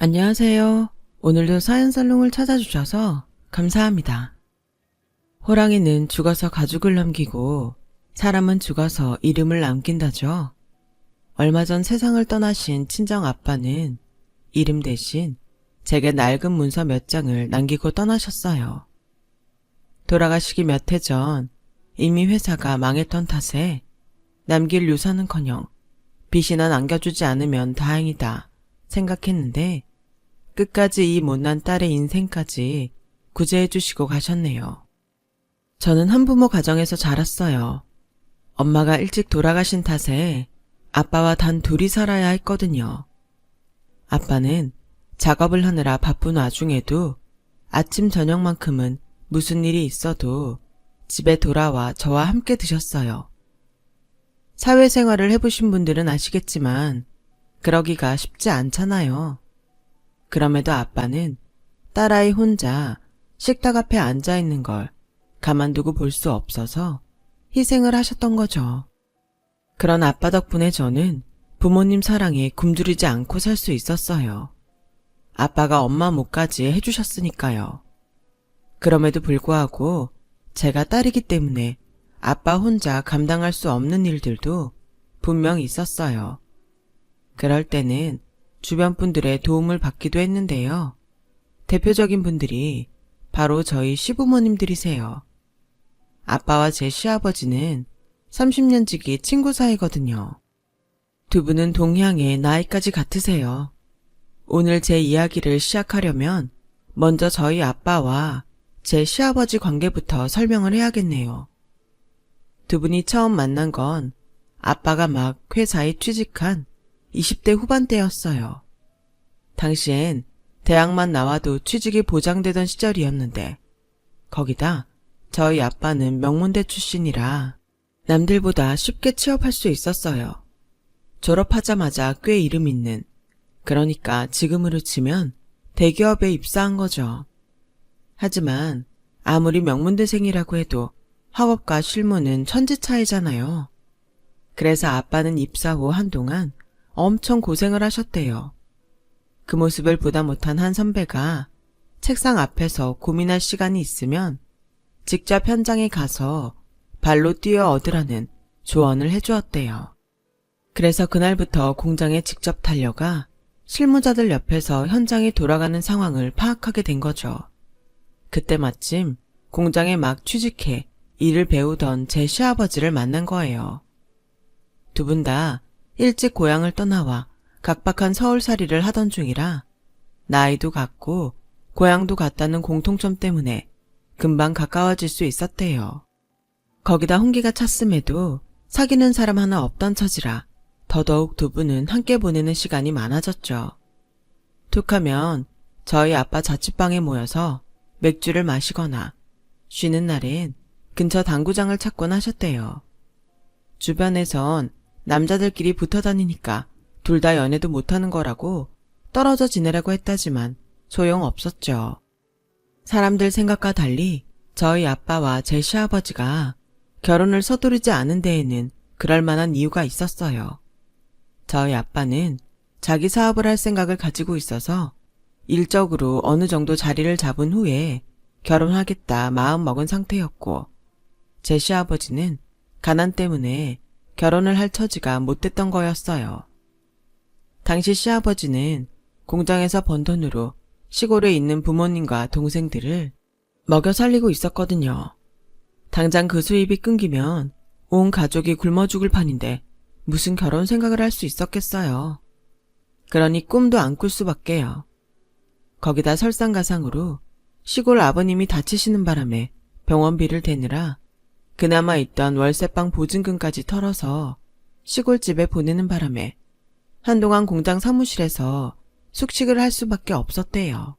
안녕하세요. 오늘도 사연살롱을 찾아주셔서 감사합니다. 호랑이는 죽어서 가죽을 남기고 사람은 죽어서 이름을 남긴다죠. 얼마 전 세상을 떠나신 친정 아빠는 이름 대신 제게 낡은 문서 몇 장을 남기고 떠나셨어요. 돌아가시기 몇 해 전 이미 회사가 망했던 탓에 남길 유산은커녕 빚이나 남겨주지 않으면 다행이다 생각했는데 끝까지 이 못난 딸의 인생까지 구제해 주시고 가셨네요. 저는 한부모 가정에서 자랐어요. 엄마가 일찍 돌아가신 탓에 아빠와 단 둘이 살아야 했거든요. 아빠는 작업을 하느라 바쁜 와중에도 아침 저녁만큼은 무슨 일이 있어도 집에 돌아와 저와 함께 드셨어요. 사회생활을 해보신 분들은 아시겠지만 그러기가 쉽지 않잖아요. 그럼에도 아빠는 딸아이 혼자 식탁 앞에 앉아있는 걸 가만두고 볼 수 없어서 희생을 하셨던 거죠. 그런 아빠 덕분에 저는 부모님 사랑에 굶주리지 않고 살 수 있었어요. 아빠가 엄마 몫까지 해주셨으니까요. 그럼에도 불구하고 제가 딸이기 때문에 아빠 혼자 감당할 수 없는 일들도 분명 있었어요. 그럴 때는 주변 분들의 도움을 받기도 했는데요. 대표적인 분들이 바로 저희 시부모님들이세요. 아빠와 제 시아버지는 30년 지기 친구 사이거든요. 두 분은 동향의 나이까지 같으세요. 오늘 제 이야기를 시작하려면 먼저 저희 아빠와 제 시아버지 관계부터 설명을 해야겠네요. 두 분이 처음 만난 건 아빠가 막 회사에 취직한 20대 후반대였어요. 당시엔 대학만 나와도 취직이 보장되던 시절이었는데 거기다 저희 아빠는 명문대 출신이라 남들보다 쉽게 취업할 수 있었어요. 졸업하자마자 꽤 이름 있는, 그러니까 지금으로 치면 대기업에 입사한 거죠. 하지만 아무리 명문대생이라고 해도 학업과 실무는 천지 차이잖아요. 그래서 아빠는 입사 후 한동안 엄청 고생을 하셨대요. 그 모습을 보다 못한 한 선배가 책상 앞에서 고민할 시간이 있으면 직접 현장에 가서 발로 뛰어 얻으라는 조언을 해주었대요. 그래서 그날부터 공장에 직접 달려가 실무자들 옆에서 현장에 돌아가는 상황을 파악하게 된 거죠. 그때 마침 공장에 막 취직해 일을 배우던 제 시아버지를 만난 거예요. 두 분 다 일찍 고향을 떠나와 각박한 서울살이를 하던 중이라 나이도 같고 고향도 같다는 공통점 때문에 금방 가까워질 수 있었대요. 거기다 홍기가 찼음에도 사귀는 사람 하나 없던 처지라 더더욱 두 분은 함께 보내는 시간이 많아졌죠. 툭하면 저희 아빠 자취방에 모여서 맥주를 마시거나 쉬는 날엔 근처 당구장을 찾곤 하셨대요. 주변에선 남자들끼리 붙어 다니니까 둘 다 연애도 못하는 거라고 떨어져 지내라고 했다지만 소용없었죠. 사람들 생각과 달리 저희 아빠와 제 시아버지가 결혼을 서두르지 않은 데에는 그럴 만한 이유가 있었어요. 저희 아빠는 자기 사업을 할 생각을 가지고 있어서 일적으로 어느 정도 자리를 잡은 후에 결혼하겠다 마음 먹은 상태였고, 제 시아버지는 가난 때문에 결혼을 할 처지가 못 됐던 거였어요. 당시 시아버지는 공장에서 번 돈으로 시골에 있는 부모님과 동생들을 먹여 살리고 있었거든요. 당장 그 수입이 끊기면 온 가족이 굶어 죽을 판인데 무슨 결혼 생각을 할 수 있었겠어요. 그러니 꿈도 안 꿀 수밖에요. 거기다 설상가상으로 시골 아버님이 다치시는 바람에 병원비를 대느라 그나마 있던 월세방 보증금까지 털어서 시골집에 보내는 바람에 한동안 공장 사무실에서 숙식을 할 수밖에 없었대요.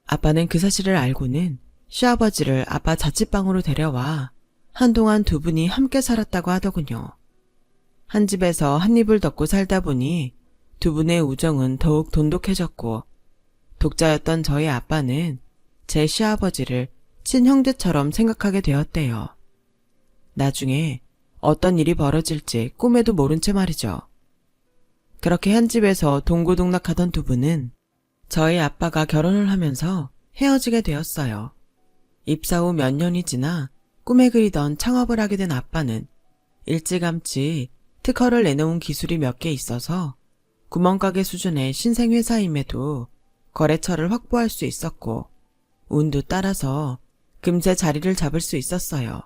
아빠는 그 사실을 알고는 시아버지를 아빠 자취방으로 데려와 한동안 두 분이 함께 살았다고 하더군요. 한 집에서 한 입을 덮고 살다 보니 두 분의 우정은 더욱 돈독해졌고, 독자였던 저희 아빠는 제 시아버지를 친형제처럼 생각하게 되었대요. 나중에 어떤 일이 벌어질지 꿈에도 모른 채 말이죠. 그렇게 한 집에서 동고동락하던 두 분은 저희 아빠가 결혼을 하면서 헤어지게 되었어요. 입사 후 몇 년이 지나 꿈에 그리던 창업을 하게 된 아빠는 일찌감치 특허를 내놓은 기술이 몇 개 있어서 구멍가게 수준의 신생회사임에도 거래처를 확보할 수 있었고 운도 따라서 금세 자리를 잡을 수 있었어요.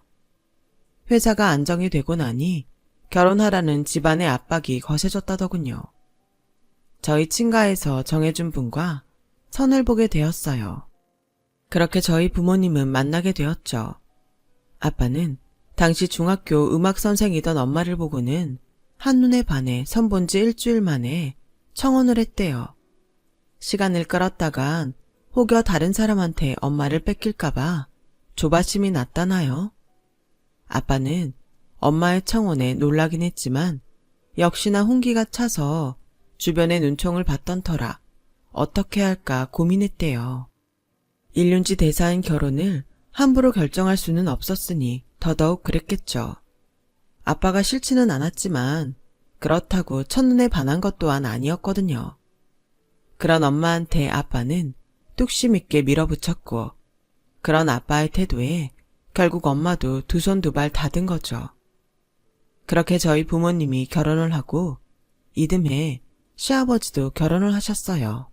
회사가 안정이 되고 나니 결혼하라는 집안의 압박이 거세졌다더군요. 저희 친가에서 정해준 분과 선을 보게 되었어요. 그렇게 저희 부모님은 만나게 되었죠. 아빠는 당시 중학교 음악 선생이던 엄마를 보고는 한눈에 반해 선본 지 일주일 만에 청혼을 했대요. 시간을 끌었다간 혹여 다른 사람한테 엄마를 뺏길까봐 조바심이 났다나요? 아빠는 엄마의 청혼에 놀라긴 했지만 역시나 훈기가 차서 주변의 눈총을 받던 터라 어떻게 할까 고민했대요. 일륜지 대사인 결혼을 함부로 결정할 수는 없었으니 더더욱 그랬겠죠. 아빠가 싫지는 않았지만 그렇다고 첫눈에 반한 것 또한 아니었거든요. 그런 엄마한테 아빠는 뚝심 있게 밀어붙였고 그런 아빠의 태도에 결국 엄마도 두 손 두 발 닫은 거죠. 그렇게 저희 부모님이 결혼을 하고 이듬해 시아버지도 결혼을 하셨어요.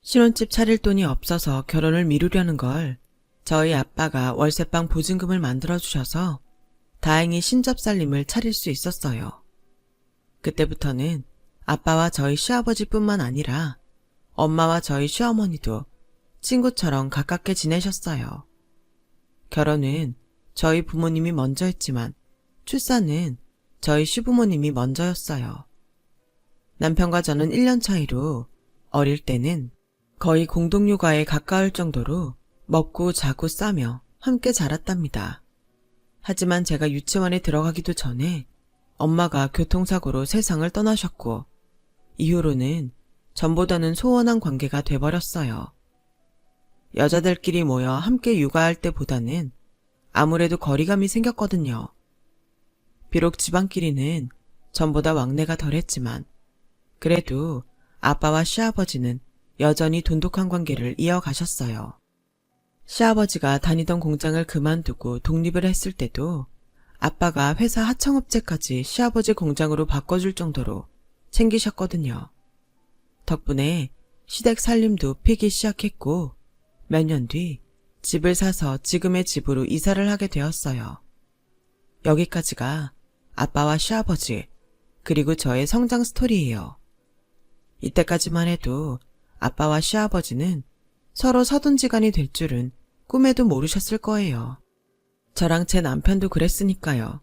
신혼집 차릴 돈이 없어서 결혼을 미루려는 걸 저희 아빠가 월세방 보증금을 만들어주셔서 다행히 신접살림을 차릴 수 있었어요. 그때부터는 아빠와 저희 시아버지뿐만 아니라 엄마와 저희 시어머니도 친구처럼 가깝게 지내셨어요. 결혼은 저희 부모님이 먼저 했지만 출산은 저희 시부모님이 먼저였어요. 남편과 저는 1년 차이로 어릴 때는 거의 공동육아에 가까울 정도로 먹고 자고 싸며 함께 자랐답니다. 하지만 제가 유치원에 들어가기도 전에 엄마가 교통사고로 세상을 떠나셨고 이후로는 전보다는 소원한 관계가 돼버렸어요. 여자들끼리 모여 함께 육아할 때보다는 아무래도 거리감이 생겼거든요. 비록 집안끼리는 전보다 왕래가 덜했지만 그래도 아빠와 시아버지는 여전히 돈독한 관계를 이어가셨어요. 시아버지가 다니던 공장을 그만두고 독립을 했을 때도 아빠가 회사 하청업체까지 시아버지 공장으로 바꿔줄 정도로 챙기셨거든요. 덕분에 시댁 살림도 피기 시작했고 몇 년 뒤 집을 사서 지금의 집으로 이사를 하게 되었어요. 여기까지가 아빠와 시아버지 그리고 저의 성장 스토리예요. 이때까지만 해도 아빠와 시아버지는 서로 서둔지간이 될 줄은 꿈에도 모르셨을 거예요. 저랑 제 남편도 그랬으니까요.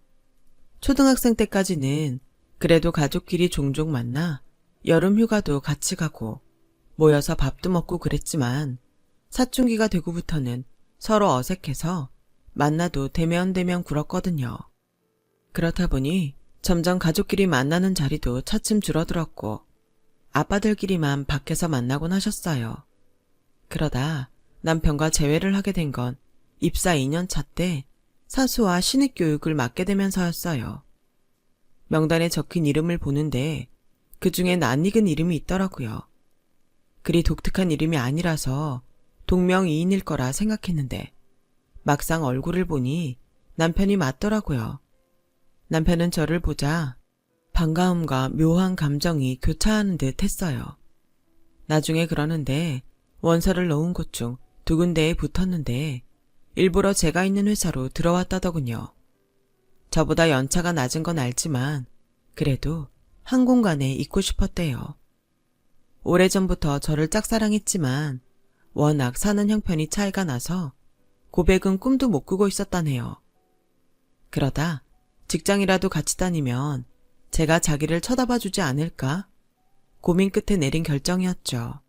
초등학생 때까지는 그래도 가족끼리 종종 만나 여름 휴가도 같이 가고 모여서 밥도 먹고 그랬지만 사춘기가 되고부터는 서로 어색해서 만나도 대면대면 굴었거든요. 그렇다 보니 점점 가족끼리 만나는 자리도 차츰 줄어들었고 아빠들끼리만 밖에서 만나곤 하셨어요. 그러다 남편과 재회를 하게 된 건 입사 2년 차 때 사수와 신입 교육을 맡게 되면서였어요. 명단에 적힌 이름을 보는데 그중에 낯익은 이름이 있더라고요. 그리 독특한 이름이 아니라서 동명이인일 거라 생각했는데 막상 얼굴을 보니 남편이 맞더라고요. 남편은 저를 보자 반가움과 묘한 감정이 교차하는 듯 했어요. 나중에 그러는데 원서를 넣은 곳 중 2군데에 붙었는데 일부러 제가 있는 회사로 들어왔다더군요. 저보다 연차가 낮은 건 알지만 그래도 한 공간에 있고 싶었대요. 오래전부터 저를 짝사랑했지만 워낙 사는 형편이 차이가 나서 고백은 꿈도 못 꾸고 있었다네요. 그러다 직장이라도 같이 다니면 제가 자기를 쳐다봐주지 않을까? 고민 끝에 내린 결정이었죠.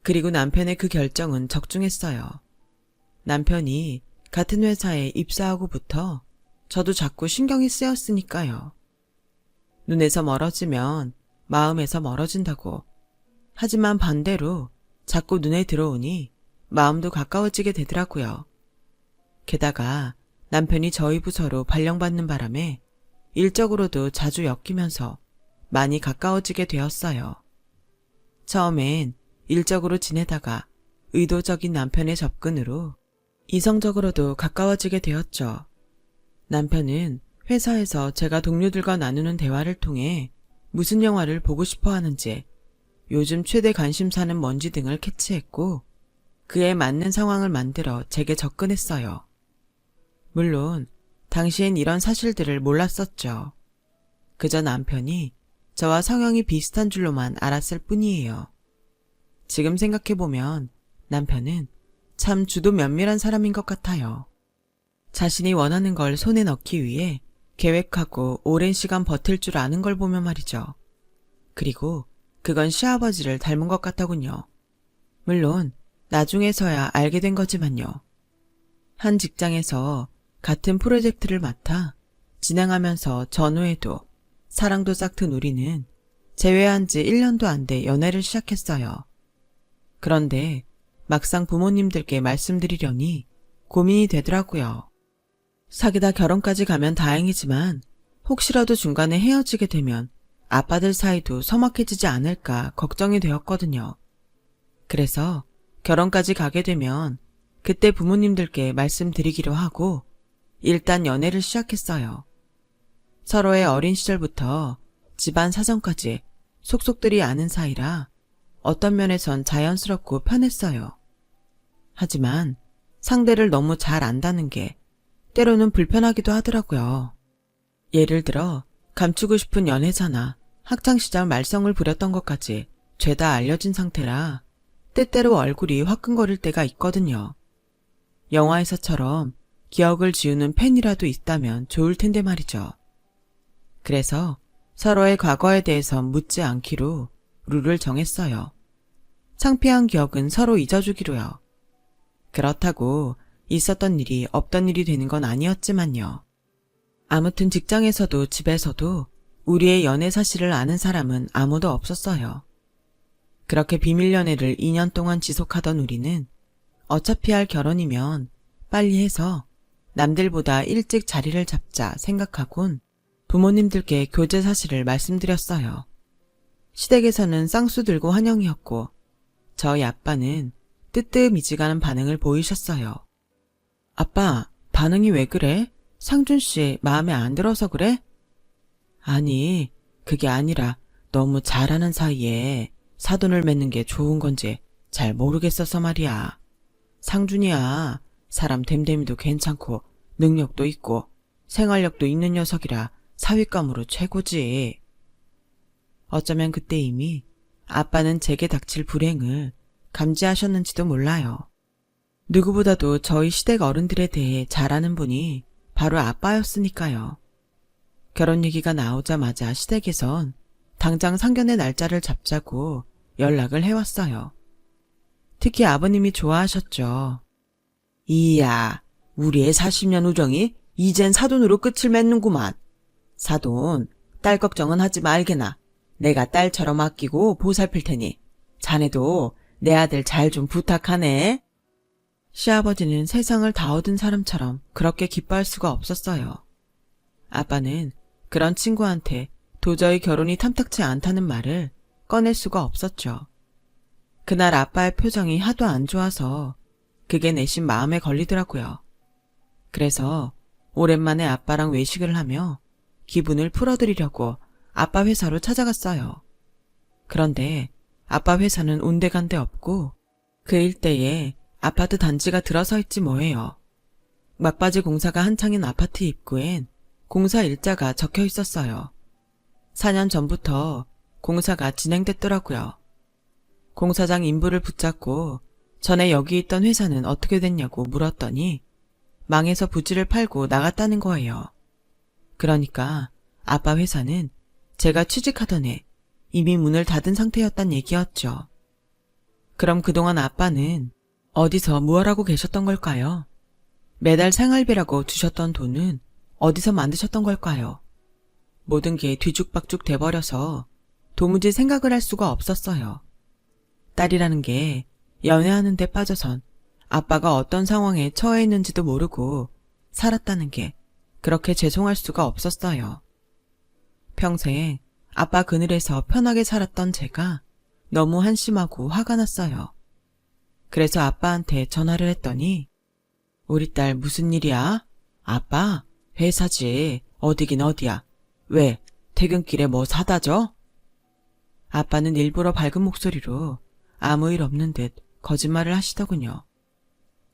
그리고 남편의 그 결정은 적중했어요. 남편이 같은 회사에 입사하고부터 저도 자꾸 신경이 쓰였으니까요. 눈에서 멀어지면 마음에서 멀어진다고. 하지만 반대로 자꾸 눈에 들어오니 마음도 가까워지게 되더라고요. 게다가 남편이 저희 부서로 발령받는 바람에 일적으로도 자주 엮이면서 많이 가까워지게 되었어요. 처음엔 일적으로 지내다가 의도적인 남편의 접근으로 이성적으로도 가까워지게 되었죠. 남편은 회사에서 제가 동료들과 나누는 대화를 통해 무슨 영화를 보고 싶어 하는지, 요즘 최대 관심사는 뭔지 등을 캐치했고 그에 맞는 상황을 만들어 제게 접근했어요. 물론 당시엔 이런 사실들을 몰랐었죠. 그저 남편이 저와 성향이 비슷한 줄로만 알았을 뿐이에요. 지금 생각해보면 남편은 참 주도 면밀한 사람인 것 같아요. 자신이 원하는 걸 손에 넣기 위해 계획하고 오랜 시간 버틸 줄 아는 걸 보면 말이죠. 그리고 그건 시아버지를 닮은 것 같더군요. 물론 나중에서야 알게 된 거지만요. 한 직장에서 같은 프로젝트를 맡아 진행하면서 전후에도 사랑도 싹튼 우리는 재회한 지 1년도 안 돼 연애를 시작했어요. 그런데 막상 부모님들께 말씀드리려니 고민이 되더라고요. 사귀다 결혼까지 가면 다행이지만 혹시라도 중간에 헤어지게 되면 아빠들 사이도 서먹해지지 않을까 걱정이 되었거든요. 그래서 결혼까지 가게 되면 그때 부모님들께 말씀드리기로 하고 일단 연애를 시작했어요. 서로의 어린 시절부터 집안 사정까지 속속들이 아는 사이라 어떤 면에선 자연스럽고 편했어요. 하지만 상대를 너무 잘 안다는 게 때로는 불편하기도 하더라고요. 예를 들어 감추고 싶은 연애사나 학창시절 말썽을 부렸던 것까지 죄다 알려진 상태라 때때로 얼굴이 화끈거릴 때가 있거든요. 영화에서처럼 기억을 지우는 펜이라도 있다면 좋을 텐데 말이죠. 그래서 서로의 과거에 대해서 묻지 않기로 룰을 정했어요. 창피한 기억은 서로 잊어주기로요. 그렇다고 있었던 일이 없던 일이 되는 건 아니었지만요. 아무튼 직장에서도 집에서도 우리의 연애 사실을 아는 사람은 아무도 없었어요. 그렇게 비밀 연애를 2년 동안 지속하던 우리는 어차피 할 결혼이면 빨리 해서 남들보다 일찍 자리를 잡자 생각하곤 부모님들께 교제 사실을 말씀드렸어요. 시댁에서는 쌍수 들고 환영이었고 저희 아빠는 뜨뜻미지근한 반응을 보이셨어요. 아빠, 반응이 왜 그래? 상준씨 마음에 안 들어서 그래? 아니, 그게 아니라 너무 잘하는 사이에 사돈을 맺는 게 좋은 건지 잘 모르겠어서 말이야. 상준이야, 사람 됨됨이도 괜찮고 능력도 있고 생활력도 있는 녀석이라 사윗감으로 최고지. 어쩌면 그때 이미 아빠는 제게 닥칠 불행을 감지하셨는지도 몰라요. 누구보다도 저희 시댁 어른들에 대해 잘 아는 분이 바로 아빠였으니까요. 결혼 얘기가 나오자마자 시댁에선 당장 상견례 날짜를 잡자고 연락을 해왔어요. 특히 아버님이 좋아하셨죠. 이야, 우리의 40년 우정이 이젠 사돈으로 끝을 맺는구만. 사돈, 딸 걱정은 하지 말게나. 내가 딸처럼 아끼고 보살필 테니 자네도 내 아들 잘 좀 부탁하네. 시아버지는 세상을 다 얻은 사람처럼 그렇게 기뻐할 수가 없었어요. 아빠는 그런 친구한테 도저히 결혼이 탐탁치 않다는 말을 꺼낼 수가 없었죠. 그날 아빠의 표정이 하도 안 좋아서 그게 내심 마음에 걸리더라고요. 그래서 오랜만에 아빠랑 외식을 하며 기분을 풀어드리려고 아빠 회사로 찾아갔어요. 그런데 아빠 회사는 온데간데 없고 그 일대에 아파트 단지가 들어서 있지 뭐예요. 막바지 공사가 한창인 아파트 입구엔 공사 일자가 적혀 있었어요. 4년 전부터 공사가 진행됐더라고요. 공사장 인부를 붙잡고 전에 여기 있던 회사는 어떻게 됐냐고 물었더니 망해서 부지를 팔고 나갔다는 거예요. 그러니까 아빠 회사는 제가 취직하던 해 이미 문을 닫은 상태였단 얘기였죠. 그럼 그동안 아빠는 어디서 뭘 하고 계셨던 걸까요? 매달 생활비라고 주셨던 돈은 어디서 만드셨던 걸까요? 모든 게 뒤죽박죽 돼버려서 도무지 생각을 할 수가 없었어요. 딸이라는 게 연애하는 데 빠져선 아빠가 어떤 상황에 처해 있는지도 모르고 살았다는 게 그렇게 죄송할 수가 없었어요. 평생 아빠 그늘에서 편하게 살았던 제가 너무 한심하고 화가 났어요. 그래서 아빠한테 전화를 했더니 우리 딸 무슨 일이야? 아빠, 회사지. 어디긴 어디야. 왜? 퇴근길에 뭐 사다 줘? 아빠는 일부러 밝은 목소리로 아무 일 없는 듯 거짓말을 하시더군요.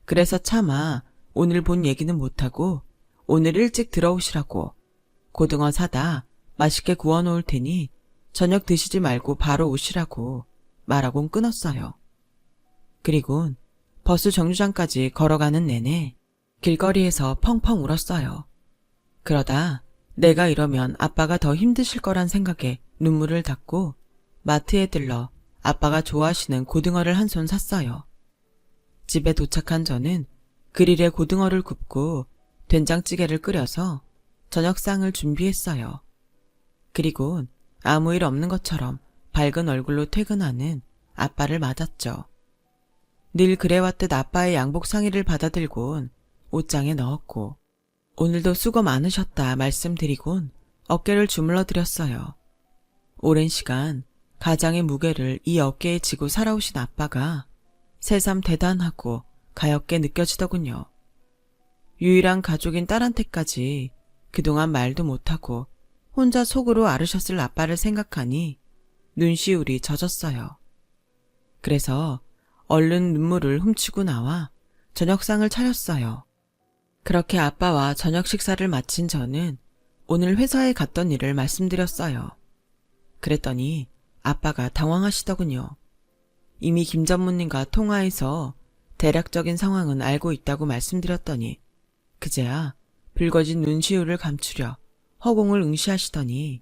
그래서 차마 오늘 본 얘기는 못하고 오늘 일찍 들어오시라고 고등어 사다 맛있게 구워놓을 테니 저녁 드시지 말고 바로 오시라고 말하곤 끊었어요. 그리곤 버스 정류장까지 걸어가는 내내 길거리에서 펑펑 울었어요. 그러다 내가 이러면 아빠가 더 힘드실 거란 생각에 눈물을 닦고 마트에 들러 아빠가 좋아하시는 고등어를 한 손 샀어요. 집에 도착한 저는 그릴에 고등어를 굽고 된장찌개를 끓여서 저녁상을 준비했어요. 그리곤 아무 일 없는 것처럼 밝은 얼굴로 퇴근하는 아빠를 맞았죠. 늘 그래왔듯 아빠의 양복 상의를 받아들곤 옷장에 넣었고 오늘도 수고 많으셨다 말씀드리곤 어깨를 주물러 드렸어요. 오랜 시간 가장의 무게를 이 어깨에 지고 살아오신 아빠가 새삼 대단하고 가엾게 느껴지더군요. 유일한 가족인 딸한테까지 그동안 말도 못하고 혼자 속으로 앓으셨을 아빠를 생각하니 눈시울이 젖었어요. 그래서 얼른 눈물을 훔치고 나와 저녁상을 차렸어요. 그렇게 아빠와 저녁 식사를 마친 저는 오늘 회사에 갔던 일을 말씀드렸어요. 그랬더니 아빠가 당황하시더군요. 이미 김 전무님과 통화해서 대략적인 상황은 알고 있다고 말씀드렸더니 그제야 붉어진 눈시울을 감추려 허공을 응시하시더니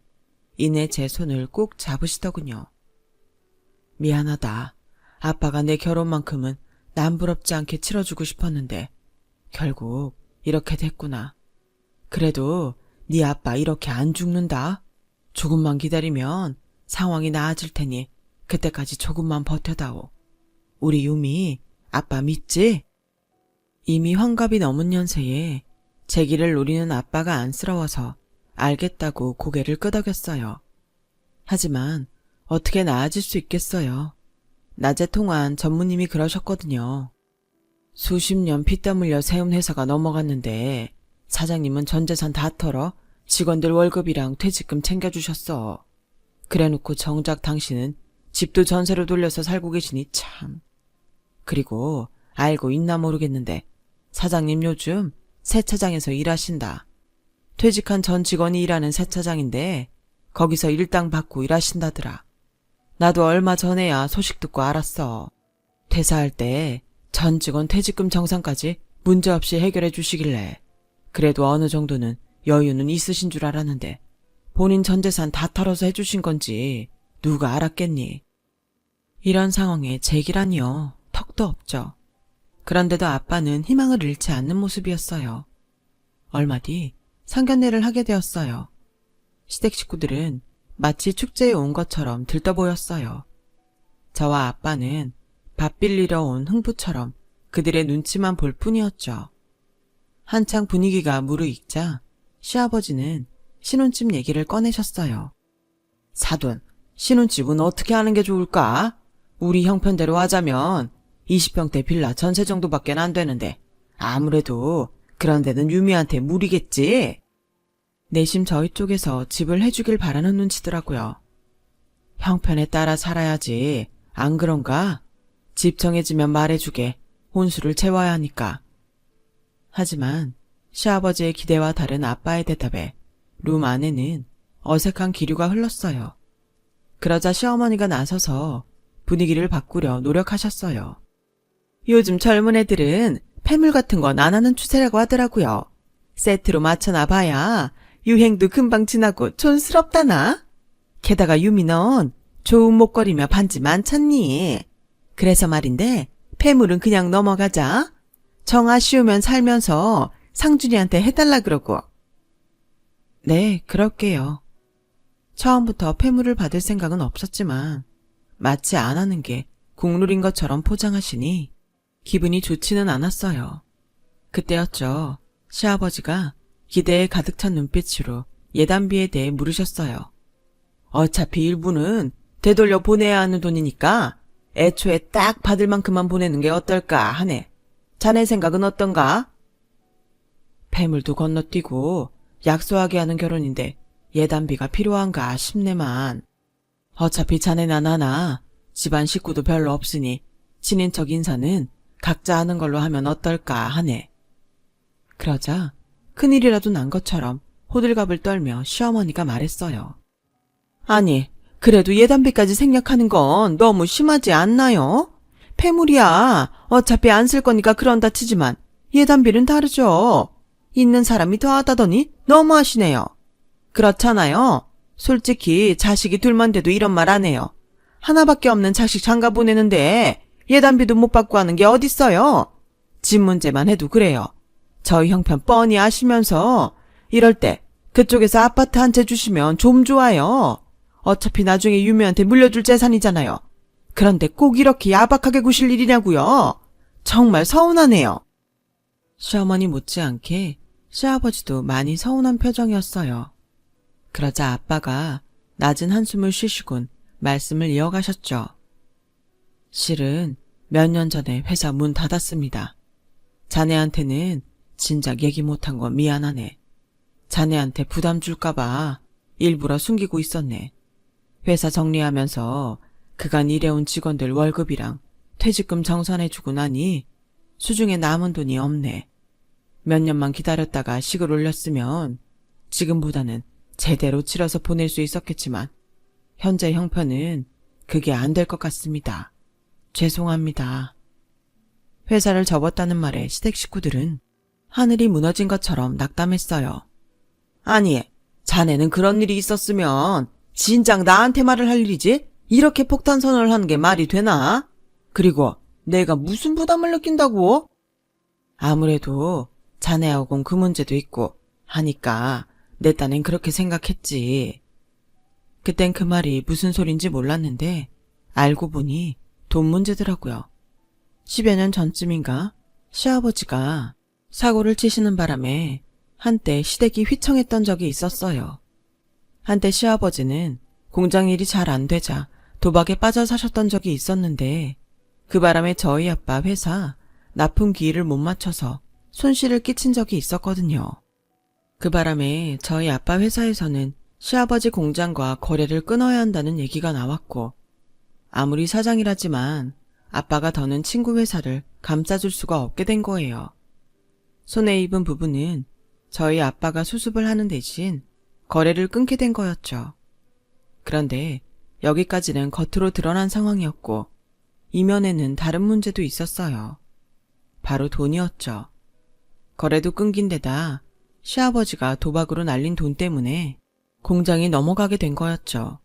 이내 제 손을 꼭 잡으시더군요. 미안하다. 아빠가 내 결혼만큼은 남부럽지 않게 치러주고 싶었는데 결국 이렇게 됐구나. 그래도 네 아빠 이렇게 안 죽는다. 조금만 기다리면 상황이 나아질 테니 그때까지 조금만 버텨다오. 우리 유미 아빠 믿지? 이미 환갑이 넘은 연세에 제기를 노리는 아빠가 안쓰러워서 알겠다고 고개를 끄덕였어요. 하지만 어떻게 나아질 수 있겠어요. 낮에 통한 전무님이 그러셨거든요. 수십 년 피땀 흘려 세운 회사가 넘어갔는데 사장님은 전 재산 다 털어 직원들 월급이랑 퇴직금 챙겨주셨어. 그래놓고 정작 당신은 집도 전세로 돌려서 살고 계시니 참. 그리고 알고 있나 모르겠는데 사장님 요즘 세차장에서 일하신다. 퇴직한 전 직원이 일하는 세차장인데 거기서 일당 받고 일하신다더라. 나도 얼마 전에야 소식 듣고 알았어. 퇴사할 때 전 직원 퇴직금 정산까지 문제없이 해결해 주시길래 그래도 어느 정도는 여유는 있으신 줄 알았는데 본인 전 재산 다 털어서 해주신 건지 누가 알았겠니? 이런 상황에 제기라니요. 턱도 없죠. 그런데도 아빠는 희망을 잃지 않는 모습이었어요. 얼마 뒤 상견례를 하게 되었어요. 시댁 식구들은 마치 축제에 온 것처럼 들떠 보였어요. 저와 아빠는 밥 빌리러 온 흥부처럼 그들의 눈치만 볼 뿐이었죠. 한창 분위기가 무르익자 시아버지는 신혼집 얘기를 꺼내셨어요. 사돈, 신혼집은 어떻게 하는 게 좋을까? 우리 형편대로 하자면 20평대 빌라 전세 정도밖에 안 되는데 아무래도 그런 데는 유미한테 무리겠지? 내심 저희 쪽에서 집을 해주길 바라는 눈치더라고요. 형편에 따라 살아야지. 안 그런가? 집 정해지면 말해주게. 혼수를 채워야 하니까. 하지만 시아버지의 기대와 다른 아빠의 대답에 룸 안에는 어색한 기류가 흘렀어요. 그러자 시어머니가 나서서 분위기를 바꾸려 노력하셨어요. 요즘 젊은 애들은 폐물 같은 건 안 하는 추세라고 하더라고요. 세트로 맞춰놔봐야 유행도 금방 지나고 촌스럽다나? 게다가 유미 넌 좋은 목걸이며 반지 많잖니. 그래서 말인데 폐물은 그냥 넘어가자. 정 아쉬우면 살면서 상준이한테 해달라 그러고. 네, 그럴게요. 처음부터 폐물을 받을 생각은 없었지만 마치 안 하는 게 국룰인 것처럼 포장하시니 기분이 좋지는 않았어요. 그때였죠. 시아버지가 기대에 가득 찬 눈빛으로 예단비에 대해 물으셨어요. 어차피 일부는 되돌려 보내야 하는 돈이니까 애초에 딱 받을 만큼만 보내는 게 어떨까 하네. 자네 생각은 어떤가? 폐물도 건너뛰고 약소하게 하는 결혼인데 예단비가 필요한가 싶네만. 어차피 자네나 나나 집안 식구도 별로 없으니 친인척 인사는 각자 하는 걸로 하면 어떨까 하네. 그러자 큰일이라도 난 것처럼 호들갑을 떨며 시어머니가 말했어요. 아니, 그래도 예단비까지 생략하는 건 너무 심하지 않나요? 폐물이야. 어차피 안 쓸 거니까 그런다 치지만 예단비는 다르죠. 있는 사람이 더하다더니 너무하시네요. 그렇잖아요. 솔직히 자식이 둘만 돼도 이런 말 안 해요. 하나밖에 없는 자식 장가 보내는데 예단비도 못 받고 하는 게 어딨어요. 집 문제만 해도 그래요. 저희 형편 뻔히 아시면서 이럴 때 그쪽에서 아파트 한 채 주시면 좀 좋아요. 어차피 나중에 유미한테 물려줄 재산이잖아요. 그런데 꼭 이렇게 야박하게 구실 일이냐고요. 정말 서운하네요. 시어머니 못지않게 시아버지도 많이 서운한 표정이었어요. 그러자 아빠가 낮은 한숨을 쉬시곤 말씀을 이어가셨죠. 실은 몇 년 전에 회사 문 닫았습니다. 자네한테는 진작 얘기 못한 거 미안하네. 자네한테 부담 줄까봐 일부러 숨기고 있었네. 회사 정리하면서 그간 일해온 직원들 월급이랑 퇴직금 정산해주고 나니 수중에 남은 돈이 없네. 몇 년만 기다렸다가 식을 올렸으면 지금보다는 제대로 치러서 보낼 수 있었겠지만 현재 형편은 그게 안 될 것 같습니다. 죄송합니다. 회사를 접었다는 말에 시댁 식구들은 하늘이 무너진 것처럼 낙담했어요. 아니, 자네는 그런 일이 있었으면 진작 나한테 말을 할 일이지 이렇게 폭탄 선언을 하는 게 말이 되나? 그리고 내가 무슨 부담을 느낀다고? 아무래도 자네하고는 그 문제도 있고 하니까 내 딴엔 그렇게 생각했지. 그땐 그 말이 무슨 소린지 몰랐는데 알고 보니 돈 문제더라고요. 10여 년 전쯤인가 시아버지가 사고를 치시는 바람에 한때 시댁이 휘청했던 적이 있었어요. 한때 시아버지는 공장 일이 잘 안 되자 도박에 빠져 사셨던 적이 있었는데 그 바람에 저희 아빠 회사 납품 기일을 못 맞춰서 손실을 끼친 적이 있었거든요. 그 바람에 저희 아빠 회사에서는 시아버지 공장과 거래를 끊어야 한다는 얘기가 나왔고 아무리 사장이라지만 아빠가 더는 친구 회사를 감싸줄 수가 없게 된 거예요. 손해 입은 부분은 저희 아빠가 수습을 하는 대신 거래를 끊게 된 거였죠. 그런데 여기까지는 겉으로 드러난 상황이었고 이면에는 다른 문제도 있었어요. 바로 돈이었죠. 거래도 끊긴 데다 시아버지가 도박으로 날린 돈 때문에 공장이 넘어가게 된 거였죠.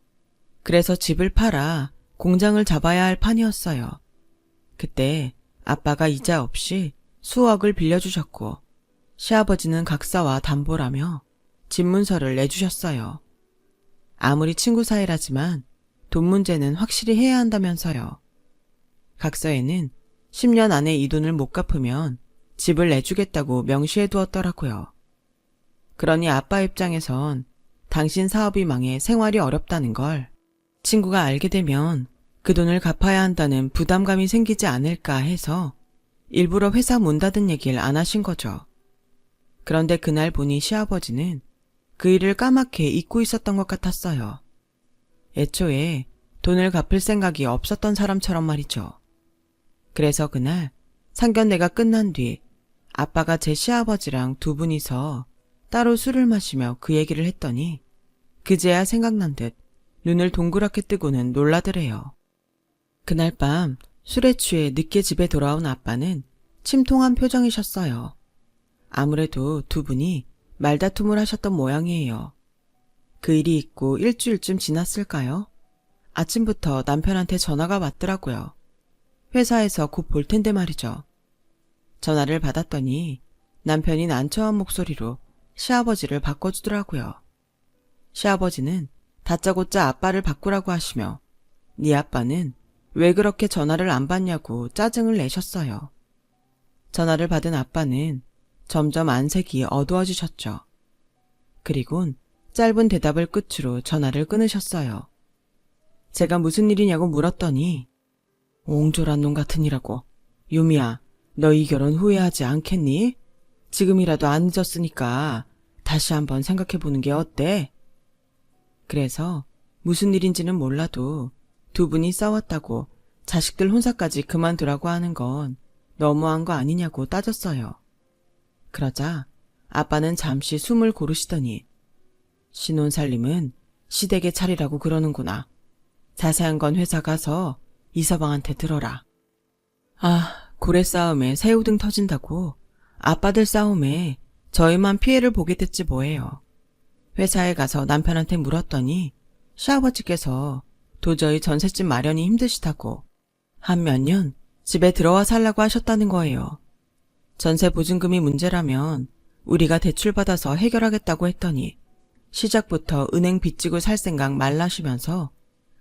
그래서 집을 팔아 공장을 잡아야 할 판이었어요. 그때 아빠가 이자 없이 수억을 빌려주셨고 시아버지는 각서와 담보라며 집 문서를 내주셨어요. 아무리 친구 사이라지만 돈 문제는 확실히 해야 한다면서요. 각서에는 10년 안에 이 돈을 못 갚으면 집을 내주겠다고 명시해 두었더라고요. 그러니 아빠 입장에선 당신 사업이 망해 생활이 어렵다는 걸 친구가 알게 되면 그 돈을 갚아야 한다는 부담감이 생기지 않을까 해서 일부러 회사 문 닫은 얘기를 안 하신 거죠. 그런데 그날 보니 시아버지는 그 일을 까맣게 잊고 있었던 것 같았어요. 애초에 돈을 갚을 생각이 없었던 사람처럼 말이죠. 그래서 그날 상견례가 끝난 뒤 아빠가 제 시아버지랑 두 분이서 따로 술을 마시며 그 얘기를 했더니 그제야 생각난 듯 눈을 동그랗게 뜨고는 놀라더래요. 그날 밤 술에 취해 늦게 집에 돌아온 아빠는 침통한 표정이셨어요. 아무래도 두 분이 말다툼을 하셨던 모양이에요. 그 일이 있고 일주일쯤 지났을까요? 아침부터 남편한테 전화가 왔더라고요. 회사에서 곧 볼 텐데 말이죠. 전화를 받았더니 남편이 난처한 목소리로 시아버지를 바꿔주더라고요. 시아버지는 다짜고짜 아빠를 바꾸라고 하시며 네 아빠는 왜 그렇게 전화를 안 받냐고 짜증을 내셨어요. 전화를 받은 아빠는 점점 안색이 어두워지셨죠. 그리곤 짧은 대답을 끝으로 전화를 끊으셨어요. 제가 무슨 일이냐고 물었더니 옹졸한 놈 같으니라고. 유미야, 너 이 결혼 후회하지 않겠니? 지금이라도 안 늦었으니까 다시 한번 생각해보는 게 어때? 그래서 무슨 일인지는 몰라도 두 분이 싸웠다고 자식들 혼사까지 그만두라고 하는 건 너무한 거 아니냐고 따졌어요. 그러자 아빠는 잠시 숨을 고르시더니 신혼살림은 시댁의 차리라고 그러는구나. 자세한 건 회사 가서 이서방한테 들어라. 아, 고래 싸움에 새우등 터진다고 아빠들 싸움에 저희만 피해를 보게 됐지 뭐예요. 회사에 가서 남편한테 물었더니 시아버지께서 도저히 전셋집 마련이 힘드시다고 한 몇 년 집에 들어와 살라고 하셨다는 거예요. 전세 보증금이 문제라면 우리가 대출받아서 해결하겠다고 했더니 시작부터 은행 빚지고 살 생각 말라시면서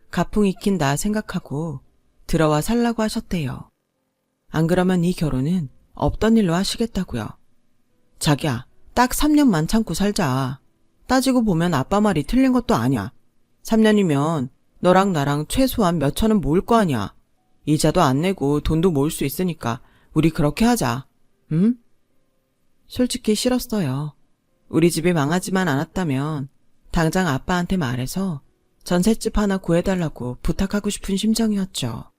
가풍 익힌다 생각하고 들어와 살라고 하셨대요. 안 그러면 이 결혼은 없던 일로 하시겠다고요. 자기야, 딱 3년만 참고 살자. 따지고 보면 아빠 말이 틀린 것도 아니야. 3년이면 너랑 나랑 최소한 몇 천은 모을 거 아니야. 이자도 안 내고 돈도 모을 수 있으니까 우리 그렇게 하자. 응? 솔직히 싫었어요. 우리 집이 망하지만 않았다면 당장 아빠한테 말해서 전셋집 하나 구해달라고 부탁하고 싶은 심정이었죠.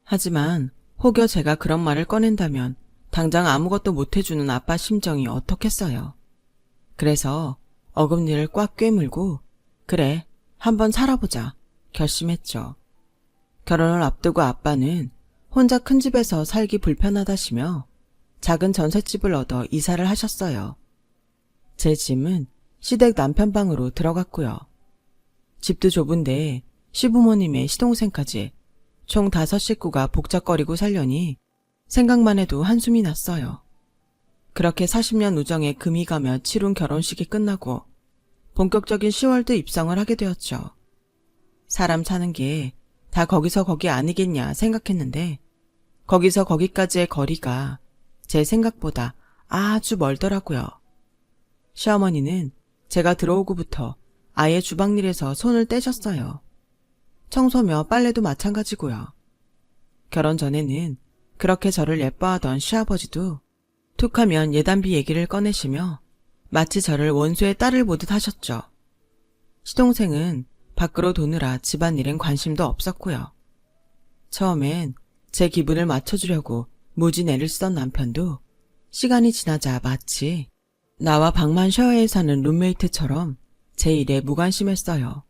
하지만 혹여 제가 그런 말을 꺼낸다면 당장 아무것도 못해주는 아빠 심정이 어떻겠어요. 그래서 어금니를 꽉 꿰물고 그래, 한번 살아보자 결심했죠. 결혼을 앞두고 아빠는 혼자 큰 집에서 살기 불편하다시며 작은 전셋집을 얻어 이사를 하셨어요. 제 짐은 시댁 남편 방으로 들어갔고요. 집도 좁은데 시부모님의 시동생까지 총 5식구가 복잡거리고 살려니 생각만 해도 한숨이 났어요. 그렇게 40년 우정에 금이 가며 치룬 결혼식이 끝나고 본격적인 10월드 입성을 하게 되었죠. 사람 사는 게 다 거기서 거기 아니겠냐 생각했는데 거기서 거기까지의 거리가 제 생각보다 아주 멀더라고요. 시어머니는 제가 들어오고부터 아예 주방일에서 손을 떼셨어요. 청소며 빨래도 마찬가지고요. 결혼 전에는 그렇게 저를 예뻐하던 시아버지도 툭하면 예단비 얘기를 꺼내시며 마치 저를 원수의 딸을 보듯 하셨죠. 시동생은 밖으로 도느라 집안일엔 관심도 없었고요. 처음엔 제 기분을 맞춰주려고 무지 애를 쓰던 남편도 시간이 지나자 마치 나와 방만셔에 사는 룸메이트처럼 제 일에 무관심했어요.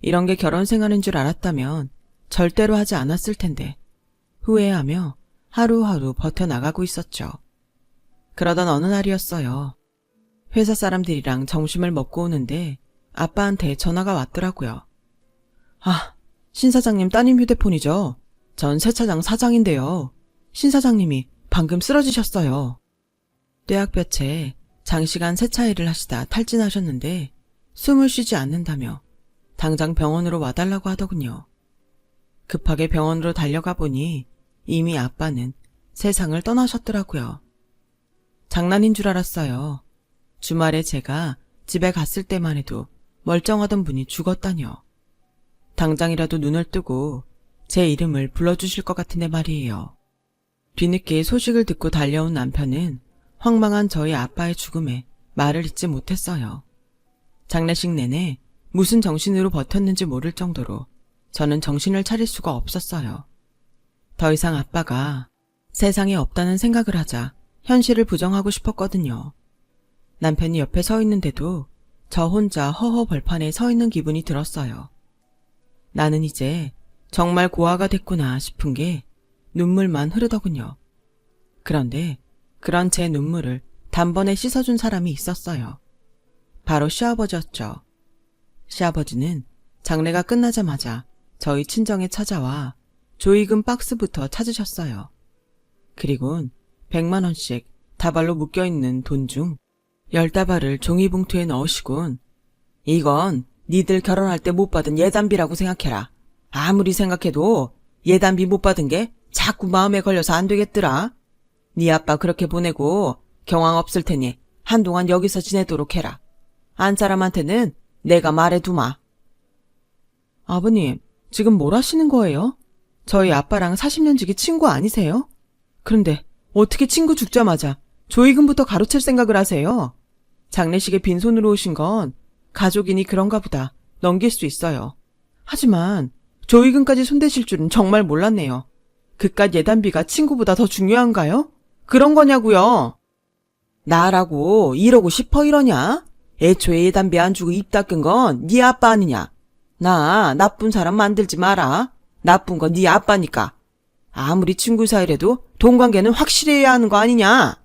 이런 게 결혼 생활인 줄 알았다면 절대로 하지 않았을 텐데 후회하며 하루하루 버텨나가고 있었죠. 그러던 어느 날이었어요. 회사 사람들이랑 점심을 먹고 오는데 아빠한테 전화가 왔더라고요. 아, 신 사장님 따님 휴대폰이죠. 전 세차장 사장인데요. 신 사장님이 방금 쓰러지셨어요. 뙤약볕에 장시간 세차 일을 하시다 탈진하셨는데 숨을 쉬지 않는다며 당장 병원으로 와달라고 하더군요. 급하게 병원으로 달려가 보니 이미 아빠는 세상을 떠나셨더라고요. 장난인 줄 알았어요. 주말에 제가 집에 갔을 때만 해도 멀쩡하던 분이 죽었다뇨. 당장이라도 눈을 뜨고 제 이름을 불러주실 것 같은데 말이에요. 뒤늦게 소식을 듣고 달려온 남편은 황망한 저희 아빠의 죽음에 말을 잇지 못했어요. 장례식 내내 무슨 정신으로 버텼는지 모를 정도로 저는 정신을 차릴 수가 없었어요. 더 이상 아빠가 세상에 없다는 생각을 하자 현실을 부정하고 싶었거든요. 남편이 옆에 서 있는데도 저 혼자 허허 벌판에 서 있는 기분이 들었어요. 나는 이제 정말 고아가 됐구나 싶은 게 눈물만 흐르더군요. 그런데 그런 제 눈물을 단번에 씻어준 사람이 있었어요. 바로 시아버지였죠. 시아버지는 장례가 끝나자마자 저희 친정에 찾아와 조의금 박스부터 찾으셨어요. 그리곤 100만 원씩 다발로 묶여있는 돈 중 10다발을 종이봉투에 넣으시곤 이건 니들 결혼할 때 못 받은 예단비라고 생각해라. 아무리 생각해도 예단비 못 받은 게 자꾸 마음에 걸려서 안 되겠더라. 네 아빠 그렇게 보내고 경황 없을 테니 한동안 여기서 지내도록 해라. 안 사람한테는 내가 말해두마. 아버님, 지금 뭘 하시는 거예요? 저희 아빠랑 40년 지기 친구 아니세요? 그런데 어떻게 친구 죽자마자 조이금부터 가로챌 생각을 하세요? 장례식에 빈손으로 오신 건 가족이니 그런가 보다 넘길 수 있어요. 하지만 조이금까지 손대실 줄은 정말 몰랐네요. 그깟 예단비가 친구보다 더 중요한가요? 그런 거냐고요. 나라고 이러고 싶어 이러냐? 애초에 예단비 안 주고 입 닦은 건 네 아빠 아니냐? 나 나쁜 사람 만들지 마라. 나쁜 건 네 아빠니까. 아무리 친구 사이래도 돈 관계는 확실해야 하는 거 아니냐?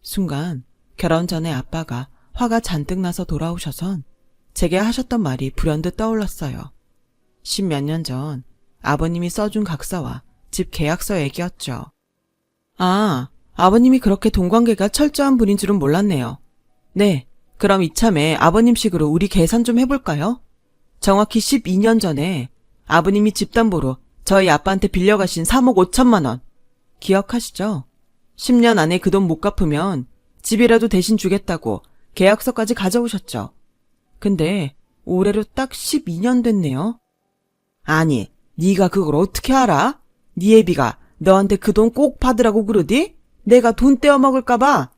순간 결혼 전에 아빠가 화가 잔뜩 나서 돌아오셔선 제게 하셨던 말이 불현듯 떠올랐어요. 10몇 년 전 아버님이 써준 각서와 집 계약서 얘기였죠. 아, 아버님이 그렇게 돈관계가 철저한 분인 줄은 몰랐네요. 네, 그럼 이참에 아버님식으로 우리 계산 좀 해볼까요? 정확히 12년 전에 아버님이 집담보로 저희 아빠한테 빌려가신 3억 5천만 원. 기억하시죠? 10년 안에 그 돈 못 갚으면 집이라도 대신 주겠다고 계약서까지 가져오셨죠. 근데 올해로 딱 12년 됐네요. 아니, 네가 그걸 어떻게 알아? 네 애비가 너한테 그 돈 꼭 받으라고 그러디? 내가 돈 떼어먹을까 봐.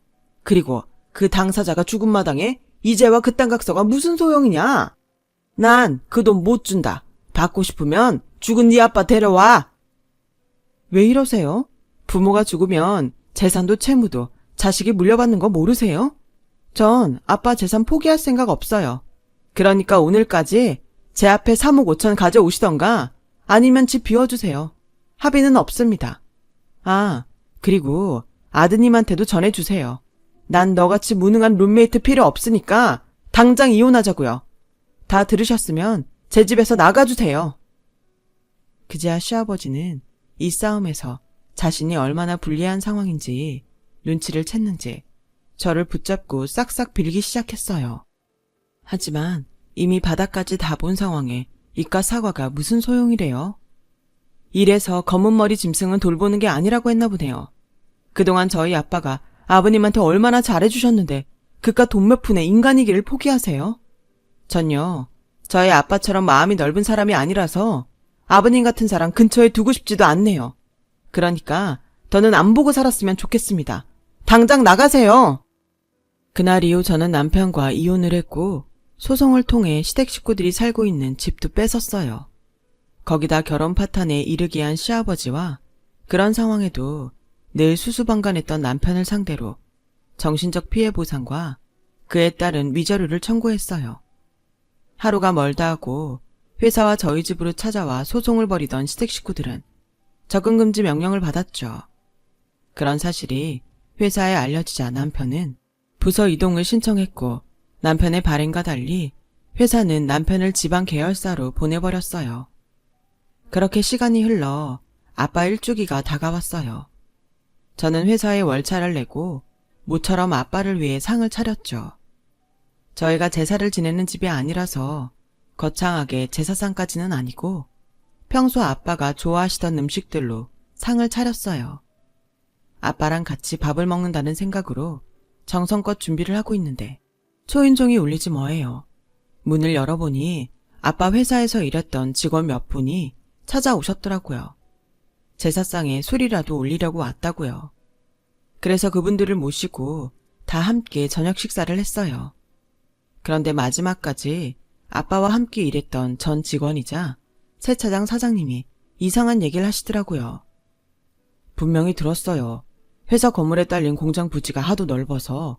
그리고 그 당사자가 죽은 마당에 이제와 그딴 각서가 무슨 소용이냐? 난 그 돈 못 준다. 받고 싶으면 죽은 네 아빠 데려와. 왜 이러세요? 부모가 죽으면 재산도 채무도 자식이 물려받는 거 모르세요? 전 아빠 재산 포기할 생각 없어요. 그러니까 오늘까지 제 앞에 3억 5천 가져오시던가 아니면 집 비워주세요. 합의는 없습니다. 아, 그리고 아드님한테도 전해주세요. 난 너같이 무능한 룸메이트 필요 없으니까 당장 이혼하자고요. 다 들으셨으면 제 집에서 나가주세요. 그제야 시아버지는 이 싸움에서 자신이 얼마나 불리한 상황인지 눈치를 챘는지 저를 붙잡고 싹싹 빌기 시작했어요. 하지만 이미 바닥까지 다 본 상황에 이깟 사과가 무슨 소용이래요? 이래서 검은 머리 짐승은 돌보는 게 아니라고 했나 보네요. 그동안 저희 아빠가 아버님한테 얼마나 잘해주셨는데 그깟 돈 몇 푼에 인간이기를 포기하세요? 전요, 저희 아빠처럼 마음이 넓은 사람이 아니라서 아버님 같은 사람 근처에 두고 싶지도 않네요. 그러니까 더는 안 보고 살았으면 좋겠습니다. 당장 나가세요. 그날 이후 저는 남편과 이혼을 했고 소송을 통해 시댁 식구들이 살고 있는 집도 뺏었어요. 거기다 결혼 파탄에 이르게 한 시아버지와 그런 상황에도 늘 수수방관했던 남편을 상대로 정신적 피해 보상과 그에 따른 위자료를 청구했어요. 하루가 멀다 하고 회사와 저희 집으로 찾아와 소송을 벌이던 시댁 식구들은 접근금지 명령을 받았죠. 그런 사실이 회사에 알려지자 남편은 부서 이동을 신청했고 남편의 발행과 달리 회사는 남편을 지방 계열사로 보내버렸어요. 그렇게 시간이 흘러 아빠 일주기가 다가왔어요. 저는 회사에 월차를 내고 모처럼 아빠를 위해 상을 차렸죠. 저희가 제사를 지내는 집이 아니라서 거창하게 제사상까지는 아니고 평소 아빠가 좋아하시던 음식들로 상을 차렸어요. 아빠랑 같이 밥을 먹는다는 생각으로 정성껏 준비를 하고 있는데 초인종이 울리지 뭐예요. 문을 열어보니 아빠 회사에서 일했던 직원 몇 분이 찾아오셨더라고요. 제사상에 술이라도 올리려고 왔다고요. 그래서 그분들을 모시고 다 함께 저녁 식사를 했어요. 그런데 마지막까지 아빠와 함께 일했던 전 직원이자 세차장 사장님이 이상한 얘기를 하시더라고요. 분명히 들었어요. 회사 건물에 딸린 공장 부지가 하도 넓어서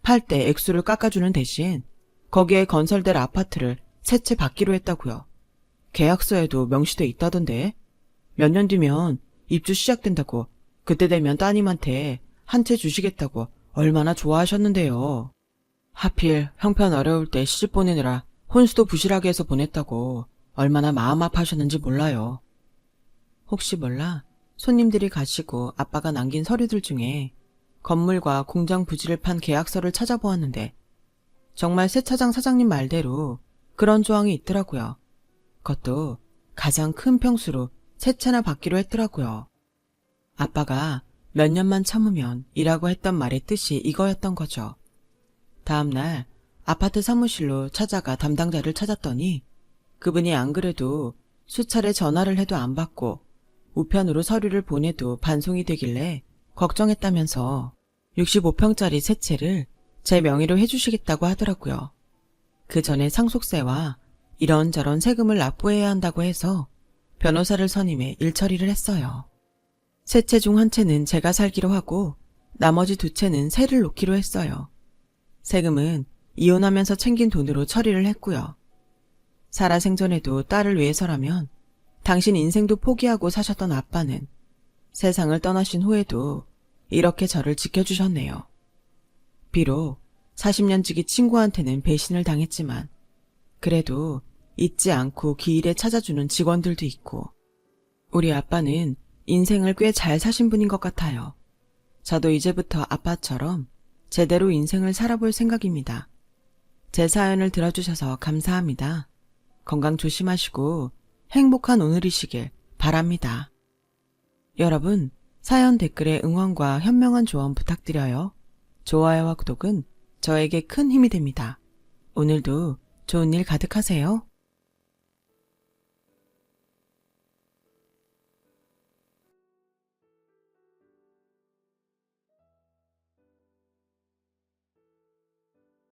팔 때 액수를 깎아주는 대신 거기에 건설될 아파트를 세 채 받기로 했다고요. 계약서에도 명시돼 있다던데 몇 년 뒤면 입주 시작된다고 그때 되면 따님한테 한 채 주시겠다고 얼마나 좋아하셨는데요. 하필 형편 어려울 때 시집 보내느라 혼수도 부실하게 해서 보냈다고 얼마나 마음 아파하셨는지 몰라요. 혹시 몰라 손님들이 가시고 아빠가 남긴 서류들 중에 건물과 공장 부지를 판 계약서를 찾아보았는데 정말 세차장 사장님 말대로 그런 조항이 있더라고요. 그것도 가장 큰 평수로 세 채나 받기로 했더라고요. 아빠가 몇 년만 참으면 이라고 했던 말의 뜻이 이거였던 거죠. 다음날 아파트 사무실로 찾아가 담당자를 찾았더니 그분이 안 그래도 수차례 전화를 해도 안 받고 우편으로 서류를 보내도 반송이 되길래 걱정했다면서 65평짜리 새 채를 제 명의로 해주시겠다고 하더라고요. 그 전에 상속세와 이런저런 세금을 납부해야 한다고 해서 변호사를 선임해 일처리를 했어요. 세 채 중 한 채는 제가 살기로 하고 나머지 두 채는 세를 놓기로 했어요. 세금은 이혼하면서 챙긴 돈으로 처리를 했고요. 살아생전에도 딸을 위해서라면 당신 인생도 포기하고 사셨던 아빠는 세상을 떠나신 후에도 이렇게 저를 지켜주셨네요. 비록 40년 지기 친구한테는 배신을 당했지만 그래도 잊지 않고 기일에 찾아주는 직원들도 있고 우리 아빠는 인생을 꽤 잘 사신 분인 것 같아요. 저도 이제부터 아빠처럼 제대로 인생을 살아볼 생각입니다. 제 사연을 들어주셔서 감사합니다. 건강 조심하시고 행복한 오늘이시길 바랍니다. 여러분, 사연 댓글에 응원과 현명한 조언 부탁드려요. 좋아요와 구독은 저에게 큰 힘이 됩니다. 오늘도 좋은 일 가득하세요.